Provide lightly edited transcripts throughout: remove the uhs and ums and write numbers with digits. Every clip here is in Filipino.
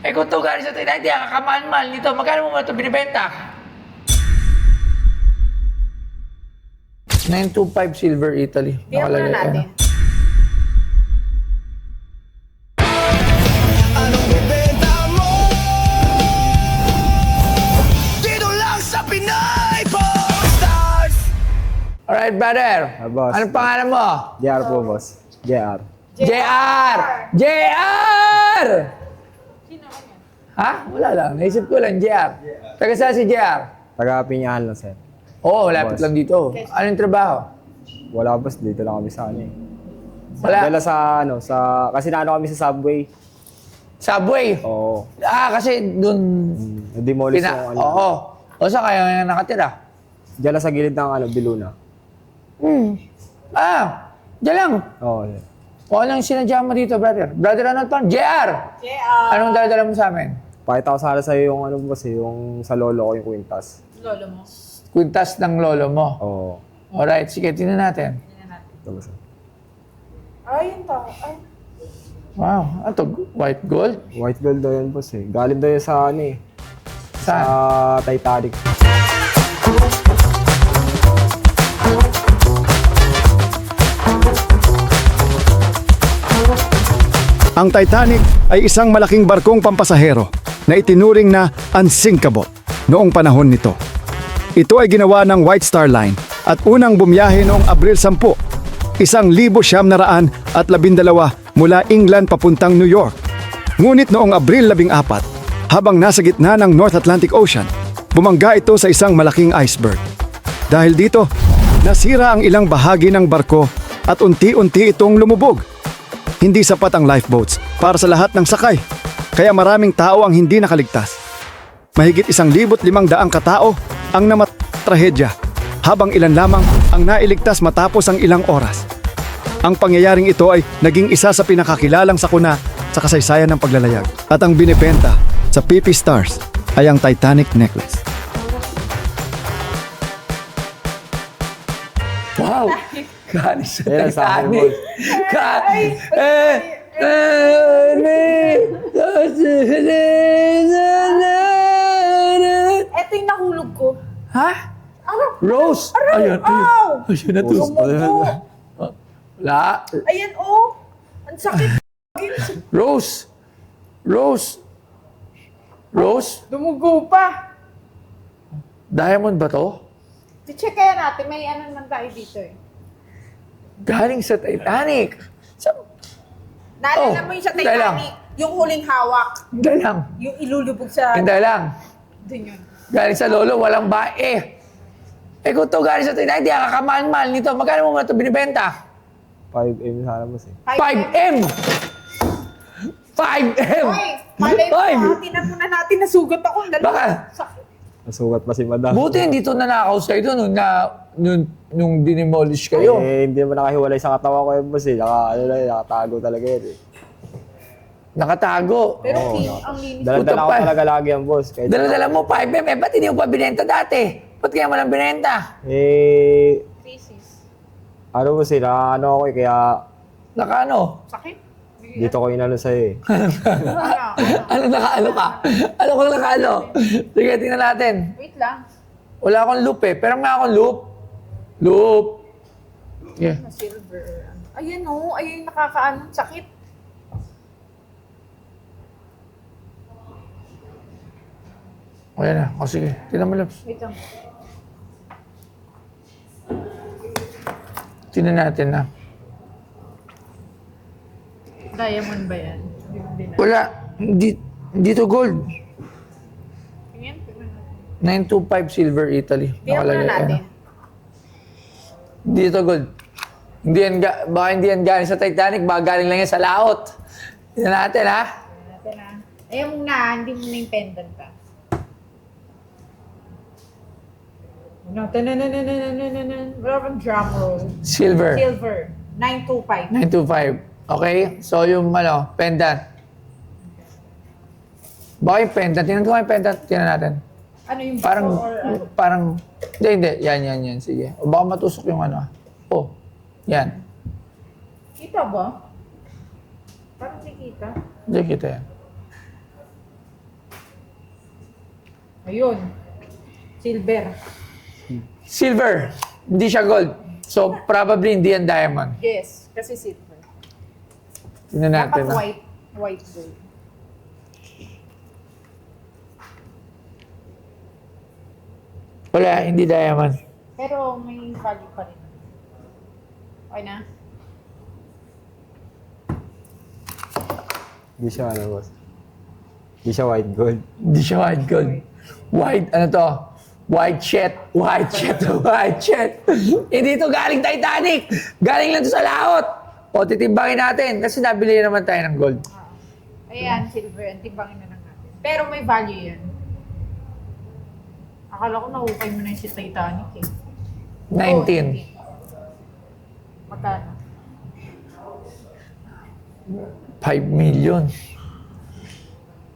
Eh kung ito galing sa Trinity, ang kakamahal-mahal nito, magkano mo ba ito binibenta? 925 Silver Italy. Tingnan muna Nakalagay, natin. Anong ibenta mo? Dito lang sa Pinay Stars. Alright, brother. boss. Anong pangalan mo? JR po, boss. JR. JR! JR! Sino ka niya? Ha? Wala lang. Naisip ko lang, JR. Taga saan si JR? Taga Pinyahan lang, sir. Oo, lapit Boss. lang dito. Anong trabaho? Wala, boss. Dito lang kami sa ano eh. Wala. Dala sa ano, kasi naano kami sa subway. Subway. Oo. Kasi dun... Na-demolish yung ano. Oo. O saan kayo nakatira? Diyan lang sa gilid ng ano, Biluna. Diyan lang. Oo, sir. O anong sinadya mo dito, brother? Brother, ano pa? JR! Anong dala-dala mo sa amin? Pakita ko sana sa'yo yung ano, boss eh, yung sa lolo ko, yung kwintas. Lolo mo. Kwintas ng lolo mo. Oo. Alright, sige, tingnan natin. Tingnan natin. Ito, boss. Ay, yun tao. Ay. Wow, ano to? White gold? White gold daw yun, boss eh. Galing daw yun sa ano eh. Saan? Sa Titanic. Ang Titanic ay isang malaking barkong pampasahero na itinuring na unsinkable noong panahon nito. Ito ay ginawa ng White Star Line at unang bumiyahe noong Abril 10, 1912 mula England papuntang New York. Ngunit noong Abril 14, habang nasa gitna ng North Atlantic Ocean, bumangga ito sa isang malaking iceberg. Dahil dito, nasira ang ilang bahagi ng barko at unti-unti itong lumubog. Hindi sapat ang lifeboats para sa lahat ng sakay, kaya maraming tao ang hindi nakaligtas. Mahigit 1,500 katao ang namatrahedya, habang ilan lamang ang nailigtas matapos ang ilang oras. Ang pangyayaring ito ay naging isa sa pinakakilalang sakuna sa kasaysayan ng paglalayag. At ang binibenta sa PP Stars ay ang Titanic necklace. Wow! Galing sa Yan ang sa akin, Titanic. Eto yung nahulog ko. Ha? Ano? Rose! Aray! Ayun, Ow! ayun na to. Tumubo. Wala. Ayan, oh. Ang sakit. Rose! Rose! Rose? Dumugo pa. Diamond ba to? I-check kaya natin. May ano naman tayo dito eh. Galing sa Titanic. Naalala mo yung sa hindi lang. Titanic? Yung huling hawak. Hindi lang. Yung ilulubog sa... Hindi lang. Doon yun. Galing sa lolo, walang bae. Eh kung ito galing sa Titanic, di ang kakamahal-mahal nito. Magkano mo ba ito binibenta? 5M sana, boss eh. 5M! 5M! Oy! Malay mo, Oy! tinan muna natin. Nasugat ako. Baka, Sakit. Nasugat pa si madam. buti hindi ito nanakaw sa'yo nung dinimolish kayo. Eh, hindi naman nakahiwalay sa katawan ko yun, boss eh. Nakatago talaga yun eh. Nakatago. Pero Oo, ang linis. Dala-dala ko Puta pa. talaga lagi yan, boss. Kahit Dala-dala mo 5M, eh ba't hindi mo pa binenta dati? Ba't kaya mo lang binenta? eh, Thesis. ano boss eh, ano ako eh, kaya Nakaano? Sakit? dito ko inano sa'yo eh. Ano? Ano nakaano ka? Ano kung nakaano? Sige, tingnan natin. Wait lang. Wala akong loop eh. Pero may akong loop. Loop. Yeah. Na silver. Ayan o. Ayun nakakaano. Sakit. Ayan na. O sige. Tingnan mo, Lops. Wait lang. Tingnan natin na. Diamond ba yan? Hindi na. Wala. Hindi to gold. Tingin. 925 Silver Italy. Tingnan muna natin. Ayan. Hindi to gold. Hindi yan, baka hindi yan galing sa Titanic. Baka galing lang yan sa laot. Tingnan natin, ha? Natin na. Ayaw mo na. Hindi mo na yung pendant pa. Natin na. Wala bang drum roll? Silver. Silver. 925. 925. Okay? So, yung pendant. Baka yung pendant. Tingnan ko nga yung pendant. Tingnan natin. Ano yung Parang, before or ano? parang, hindi. Yan. Sige. O baka matusok yung ano. Oh, yan. Kita ba? Parang hindi kita. Hindi kita yan. Ayun. Silver. Silver. Hindi siya gold. So, probably hindi yan diamond. Yes, kasi silver. Tingnan natin. Dapat ah. white. White gold. Wala, hindi diamond. Pero may value pa rin. Okay na? Hindi siya ano, boss. Hindi siya white gold. Hindi siya white gold. White, ano to? White shit. White shit. White shit. Hindi to galing Titanic. Galing lang to sa laot. O, titimbangin natin. Kasi nabili naman tayo ng gold. Ayan, silver yan. Timbangin na lang natin. Pero may value yan. Akala ko nahukay mo na yung si Titanic eh. 19. Magkano? 5 million.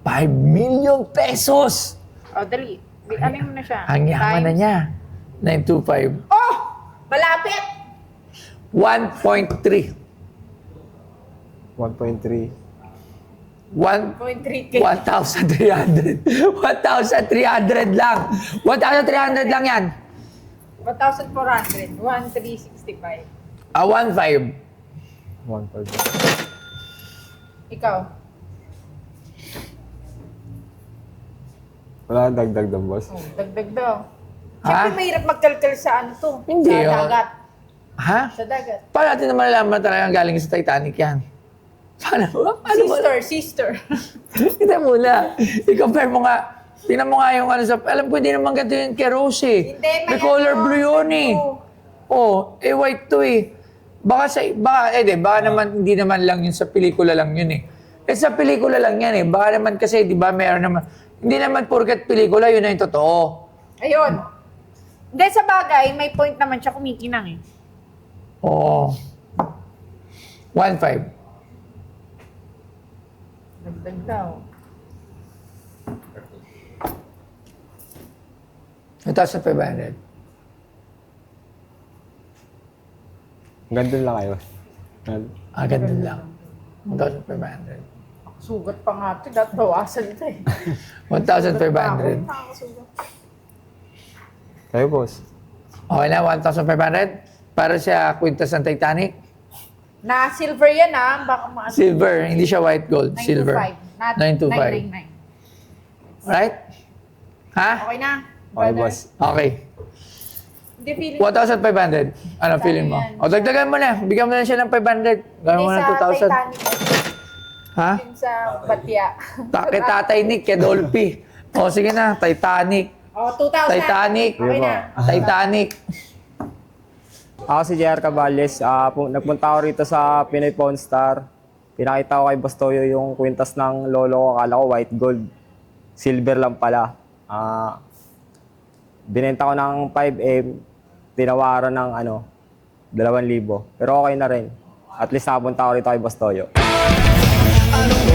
5 million pesos! O, dali. Ano mo na siya? Ang yaman na Times. niya. 925. Oh! Malapit! 1.3. 1.3. 0.3K. 1,300. 1,300 lang. 1,300 lang yan. 1,400. 1,365. 1.5. 1.5. Ikaw? Wala kang dagdag doon, boss. Oh, dagdag daw. Ha? Siyempre mahirap magkalkal sa ano to. Hindi, Sa oh. dagat. Ha? Sa dagat. Paano natin naman malaman talagang galing sa Titanic yan? Paano? Paano mo? Sister. Kita muna. I-compare mo nga. Tingnan mo nga yung ano sa... Alam ko hindi naman ganito yung kay Rose eh. Hindi, May color blue yun eh. Oh, white to eh. Baka naman, hindi naman lang yun sa pelikula lang yun eh. Sa pelikula lang yan eh. Baka naman kasi, di ba, meron naman... Hindi naman porket pelikula, yun na yung totoo. Ayun. Hindi, sa bagay, may point naman siya kumikinang eh. Oo. 1.5. Dagdag daw. 1,500. Ganun lang kayo. Ganun lang. 1,500. Sugat pa nga ito. Dapat bawasan ito eh. 1,500. Nakakasugat. Kayo, boss. Okay na, 1,500? Para sa kwintas ng Titanic. Na silver yan ah. Baka maano. Silver, hindi siya white gold. 925. Silver. Not 925. 999. Right? Ha? Okay na. Okay, brother. boss. Okay. Hindi feeling 1,500. Ano feeling mo? yan. O, dagdagan mo na. Bigyan mo na siya ng 500. Gawin mo Hindi na sa 2,000. Titanic. Ha? Yung sa Batya. Kay Tatay Nick, kay Dolphy. O, sige na. Titanic. Oh, 2,000. Titanic. Okay na. Titanic. Ako si JR Cabales. Nagpunta ako rito sa Pinoy Pawn Star. Pinakita ko kay Boss Toyo yung kwintas ng lolo ko. Akala ko white gold. Silver lang pala. Binenta ko ng 5M. Tinawaran ng 2,000. Pero okay na rin. At least nakapunta ako rito kay Boss Toyo. Anong